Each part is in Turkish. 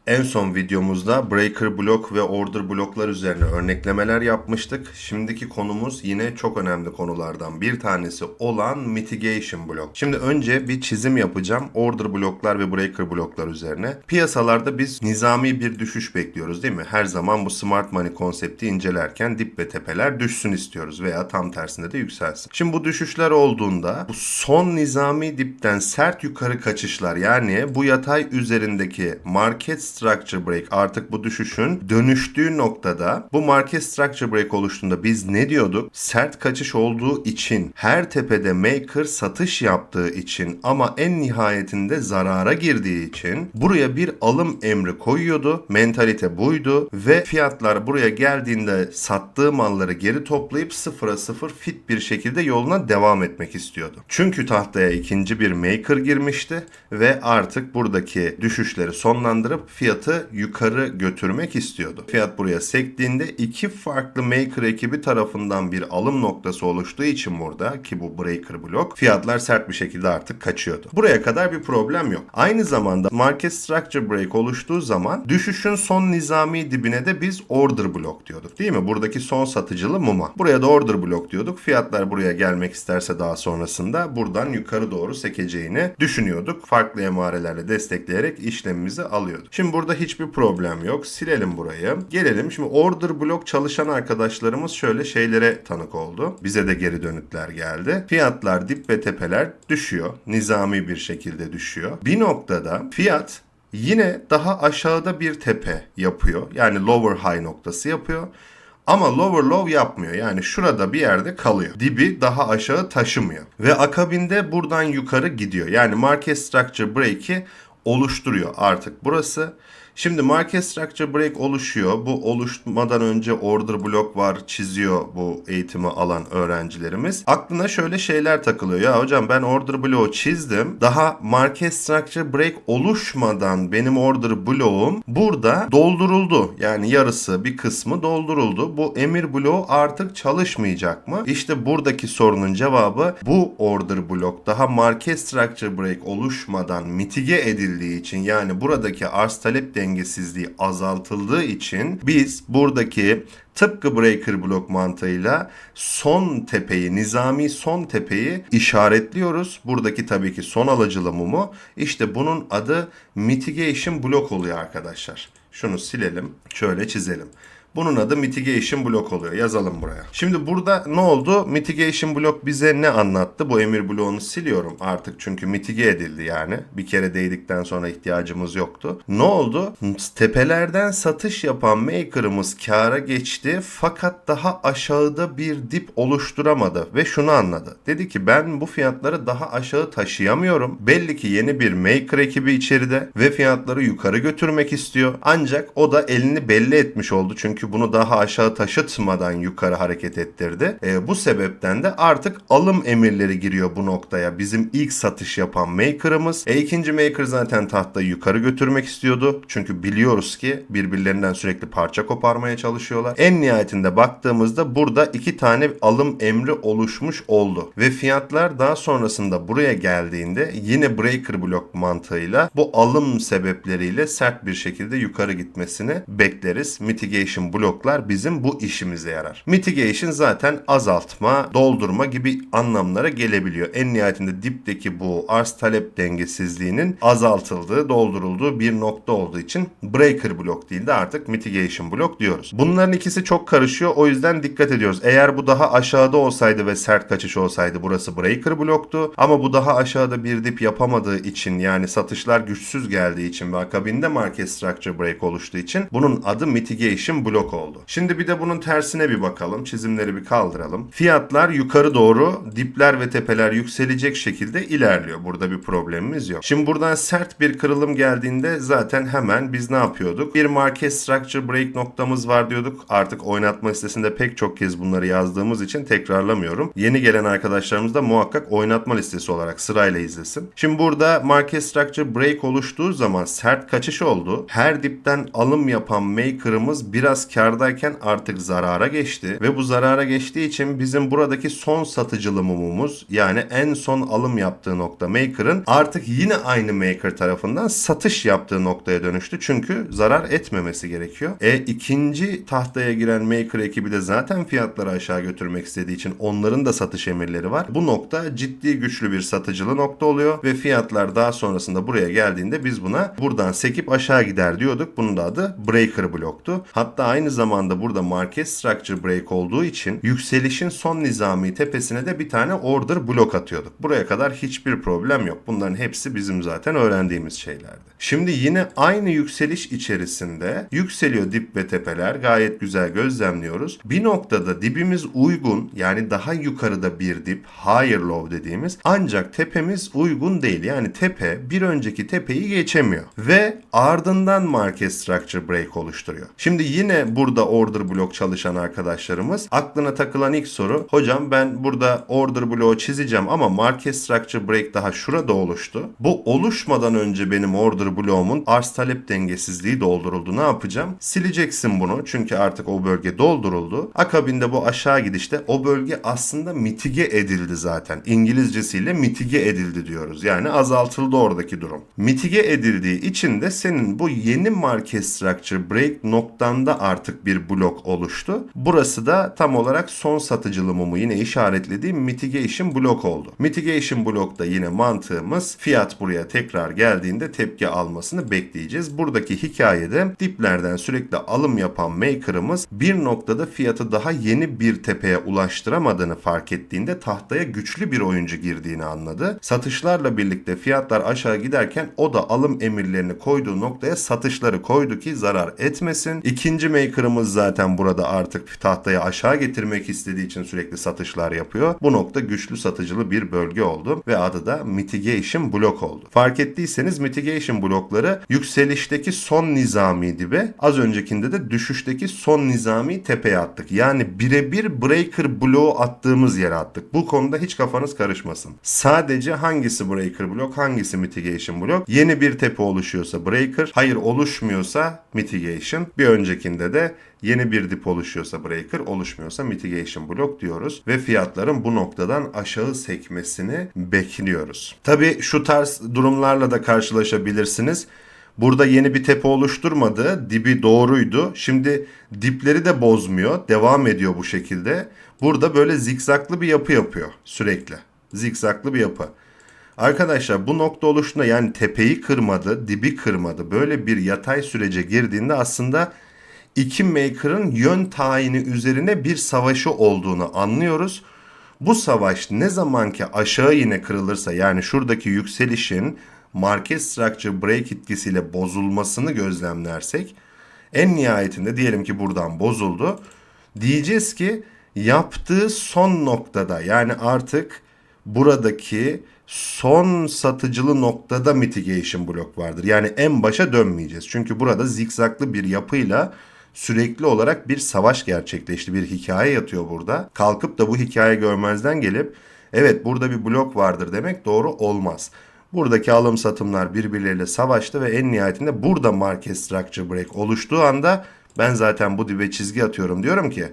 En son videomuzda breaker blok ve order bloklar üzerine örneklemeler yapmıştık. Şimdiki konumuz yine çok önemli konulardan bir tanesi olan mitigation blok. Şimdi önce bir çizim yapacağım order bloklar ve breaker bloklar üzerine. Piyasalarda biz nizami bir düşüş bekliyoruz değil mi? Her zaman bu smart money konsepti incelerken dip ve tepeler düşsün istiyoruz veya tam tersinde de yükselsin. Şimdi bu düşüşler olduğunda bu son nizami dipten sert yukarı kaçışlar, yani bu yatay üzerindeki market structure break, artık bu düşüşün dönüştüğü noktada bu market structure break oluştuğunda biz ne diyorduk? Sert kaçış olduğu için, her tepede maker satış yaptığı için ama en nihayetinde zarara girdiği için buraya bir alım emri koyuyordu. Mentalite buydu ve fiyatlar buraya geldiğinde sattığı malları geri toplayıp sıfıra sıfır fit bir şekilde yoluna devam etmek istiyordu. Çünkü tahtaya ikinci bir maker girmişti ve artık buradaki düşüşleri sonlandırıp fiyatı yukarı götürmek istiyordu. Fiyat buraya sektiğinde iki farklı maker ekibi tarafından bir alım noktası oluştuğu için burada, ki bu breaker blok, fiyatlar sert bir şekilde artık kaçıyordu. Buraya kadar bir problem yok. Aynı zamanda market structure break oluştuğu zaman düşüşün son nizami dibine de biz order blok diyorduk değil mi? Buradaki son satıcılı muma. Buraya da order blok diyorduk. Fiyatlar buraya gelmek isterse daha sonrasında buradan yukarı doğru sekeceğini düşünüyorduk. Farklı emarelerle destekleyerek işlemimizi alıyorduk. Şimdi burada hiçbir problem yok. Silelim burayı. Gelelim şimdi order blok çalışan arkadaşlarımız şöyle şeylere tanık oldu. Bize de geri dönütler geldi. Fiyatlar dip ve tepeler düşüyor. Nizami bir şekilde düşüyor. Bir noktada fiyat yine daha aşağıda bir tepe yapıyor. Yani lower high noktası yapıyor. Ama lower low yapmıyor. Yani şurada bir yerde kalıyor. Dibi daha aşağı taşımıyor. Ve akabinde buradan yukarı gidiyor. Yani market structure break'i oluşturuyor artık burası. Şimdi market structure break oluşuyor. Bu oluşmadan önce order block var, çiziyor bu eğitimi alan öğrencilerimiz. Aklına şöyle şeyler takılıyor. Ya hocam ben order bloğu çizdim. Daha market structure break oluşmadan benim order bloğum burada dolduruldu. Yani yarısı, bir kısmı dolduruldu. Bu emir bloğu artık çalışmayacak mı? İşte buradaki sorunun cevabı, bu order blok daha market structure break oluşmadan mitige edildiği için, yani buradaki arz talep dengesizliği azaltıldığı için biz buradaki tıpkı breaker blok mantığıyla son tepeyi, nizami son tepeyi işaretliyoruz. Buradaki tabii ki son alıcılı mumu. İşte bunun adı mitigation blok oluyor arkadaşlar. Şunu silelim, şöyle çizelim. Bunun adı mitigation blok oluyor. Yazalım buraya. Şimdi burada ne oldu? Mitigation blok bize ne anlattı? Bu emir bloğunu siliyorum artık çünkü mitige edildi yani. Bir kere değdikten sonra ihtiyacımız yoktu. Ne oldu? Tepelerden satış yapan maker'ımız kâra geçti fakat daha aşağıda bir dip oluşturamadı ve şunu anladı. Dedi ki ben bu fiyatları daha aşağı taşıyamıyorum. Belli ki yeni bir maker ekibi içeride ve fiyatları yukarı götürmek istiyor. Ancak o da elini belli etmiş oldu çünkü bunu daha aşağı taşıtmadan yukarı hareket ettirdi. Bu sebepten de artık alım emirleri giriyor bu noktaya. Bizim ilk satış yapan maker'ımız. İkinci maker zaten tahtayı yukarı götürmek istiyordu. Çünkü biliyoruz ki birbirlerinden sürekli parça koparmaya çalışıyorlar. En nihayetinde baktığımızda burada iki tane alım emri oluşmuş oldu. Ve fiyatlar daha sonrasında buraya geldiğinde yine breaker blok mantığıyla bu alım sebepleriyle sert bir şekilde yukarı gitmesini bekleriz. Mitigation bloklar bizim bu işimize yarar. Mitigation zaten azaltma, doldurma gibi anlamlara gelebiliyor. En nihayetinde dipteki bu arz talep dengesizliğinin azaltıldığı, doldurulduğu bir nokta olduğu için breaker blok değil de artık mitigation blok diyoruz. Bunların ikisi çok karışıyor. O yüzden dikkat ediyoruz. Eğer bu daha aşağıda olsaydı ve sert kaçış olsaydı burası breaker bloktu. Ama bu daha aşağıda bir dip yapamadığı için, yani satışlar güçsüz geldiği için ve akabinde market structure break oluştuğu için bunun adı mitigation blok oldu. Şimdi bir de bunun tersine bir bakalım. Çizimleri bir kaldıralım. Fiyatlar yukarı doğru, dipler ve tepeler yükselecek şekilde ilerliyor. Burada bir problemimiz yok. Şimdi buradan sert bir kırılım geldiğinde zaten hemen biz ne yapıyorduk? Bir market structure break noktamız var diyorduk. Artık oynatma listesinde pek çok kez bunları yazdığımız için tekrarlamıyorum. Yeni gelen arkadaşlarımız da muhakkak oynatma listesi olarak sırayla izlesin. Şimdi burada market structure break oluştuğu zaman sert kaçış oldu. Her dipten alım yapan maker'ımız biraz biraz kârdayken artık zarara geçti ve bu zarara geçtiği için bizim buradaki son satıcılı mumumuz, yani en son alım yaptığı nokta Maker'ın, artık yine aynı Maker tarafından satış yaptığı noktaya dönüştü. Çünkü zarar etmemesi gerekiyor. İkinci tahtaya giren Maker ekibi de zaten fiyatları aşağı götürmek istediği için onların da satış emirleri var. Bu nokta ciddi güçlü bir satıcılı nokta oluyor ve fiyatlar daha sonrasında buraya geldiğinde biz buna buradan sekip aşağı gider diyorduk. Bunun da adı Breaker bloktu. Hatta aynı zamanda burada Market Structure Break olduğu için yükselişin son nizami tepesine de bir tane order blok atıyorduk. Buraya kadar hiçbir problem yok. Bunların hepsi bizim zaten öğrendiğimiz şeylerdi. Şimdi yine aynı yükseliş içerisinde yükseliyor dip ve tepeler. Gayet güzel gözlemliyoruz. Bir noktada dibimiz uygun, yani daha yukarıda bir dip, higher low dediğimiz, ancak tepemiz uygun değil. Yani tepe bir önceki tepeyi geçemiyor ve ardından Market Structure Break oluşturuyor. Şimdi yine burada order blok çalışan arkadaşlarımız, aklına takılan ilk soru, hocam ben burada order bloğu çizeceğim ama Market Structure Break daha şurada oluştu. Bu oluşmadan önce benim order bloğumun arz talep dengesizliği dolduruldu. Ne yapacağım? Sileceksin bunu çünkü artık o bölge dolduruldu. Akabinde bu aşağı gidişte o bölge aslında mitige edildi zaten. İngilizcesiyle mitige edildi diyoruz. Yani azaltıldı oradaki durum. Mitige edildiği için de senin bu yeni Market Structure Break noktanda artık bir blok oluştu. Burası da tam olarak son satıcılı mumu yine işaretlediğim mitigation blok oldu. Mitigation blokta yine mantığımız fiyat buraya tekrar geldiğinde tepki almasını bekleyeceğiz. Buradaki hikayede diplerden sürekli alım yapan Maker'ımız bir noktada fiyatı daha yeni bir tepeye ulaştıramadığını fark ettiğinde tahtaya güçlü bir oyuncu girdiğini anladı. Satışlarla birlikte fiyatlar aşağı giderken o da alım emirlerini koyduğu noktaya satışları koydu ki zarar etmesin. İkinci Maker'ımız zaten burada artık tahtayı aşağı getirmek istediği için sürekli satışlar yapıyor. Bu nokta güçlü satıcılı bir bölge oldu ve adı da mitigation blok oldu. Fark ettiyseniz mitigation blokları yükselişteki son nizami dibe, az öncekinde de düşüşteki son nizami tepeye attık. Yani birebir breaker bloğu attığımız yere attık. Bu konuda hiç kafanız karışmasın. Sadece hangisi breaker blok, hangisi mitigation blok? Yeni bir tepe oluşuyorsa breaker, hayır oluşmuyorsa mitigation. Bir öncekinde de yeni bir dip oluşuyorsa breaker, oluşmuyorsa mitigation blok diyoruz ve fiyatların bu noktadan aşağı sekmesini bekliyoruz. Tabii şu tarz durumlarla da karşılaşabilirsiniz. Burada yeni bir tepe oluşturmadı. Dibi doğruydu. Şimdi dipleri de bozmuyor. Devam ediyor bu şekilde. Burada böyle zikzaklı bir yapı yapıyor sürekli. Zikzaklı bir yapı. Arkadaşlar bu nokta oluştuğunda, yani tepeyi kırmadı, dibi kırmadı. Böyle bir yatay sürece girdiğinde aslında iki Maker'ın yön tayini üzerine bir savaşı olduğunu anlıyoruz. Bu savaş ne zaman ki aşağı yine kırılırsa, yani şuradaki yükselişin Market Structure Break etkisiyle bozulmasını gözlemlersek, en nihayetinde diyelim ki buradan bozuldu. Diyeceğiz ki yaptığı son noktada, yani artık buradaki son satıcılı noktada mitigation blok vardır. Yani en başa dönmeyeceğiz. Çünkü burada zikzaklı bir yapıyla sürekli olarak bir savaş gerçekleşti. Bir hikaye yatıyor burada. Kalkıp da bu hikaye görmezden gelip evet burada bir blok vardır demek doğru olmaz. Buradaki alım satımlar birbirleriyle savaştı ve en nihayetinde burada Market Structure Break oluştuğu anda ben zaten bu dibe çizgi atıyorum, diyorum ki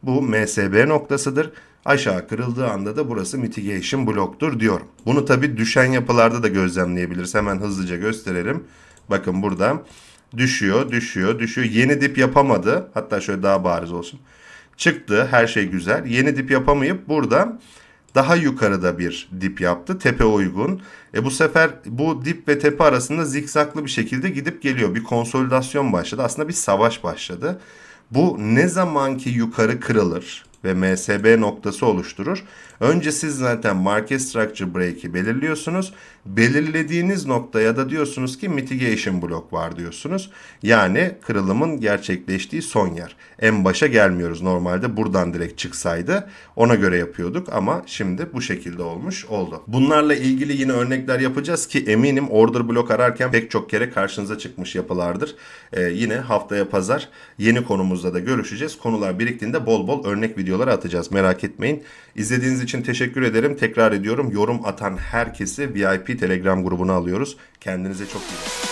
bu MSB noktasıdır. Aşağı kırıldığı anda da burası mitigation bloktur diyorum. Bunu tabi düşen yapılarda da gözlemleyebiliriz. Hemen hızlıca gösterelim. Bakın burada düşüyor, düşüyor, düşüyor. Yeni dip yapamadı. Hatta şöyle daha bariz olsun. Çıktı, her şey güzel. Yeni dip yapamayıp burada daha yukarıda bir dip yaptı. Tepe uygun. Bu sefer bu dip ve tepe arasında zikzaklı bir şekilde gidip geliyor. Bir konsolidasyon başladı. Aslında bir savaş başladı. Bu ne zamanki yukarı kırılır ve MSB noktası oluşturur. Önce siz zaten Market Structure Break'i belirliyorsunuz. Belirlediğiniz noktaya da diyorsunuz ki mitigation blok var diyorsunuz. Yani kırılımın gerçekleştiği son yer. En başa gelmiyoruz. Normalde buradan direkt çıksaydı ona göre yapıyorduk ama şimdi bu şekilde olmuş oldu. Bunlarla ilgili yine örnekler yapacağız ki eminim order blok ararken pek çok kere karşınıza çıkmış yapılardır. Yine haftaya pazar yeni konumuzda da görüşeceğiz. Konular biriktiğinde bol bol örnek videoları atacağız. Merak etmeyin. İzlediğiniz için teşekkür ederim. Tekrar ediyorum, yorum atan herkesi VIP Telegram grubuna alıyoruz. Kendinize çok iyi bakın.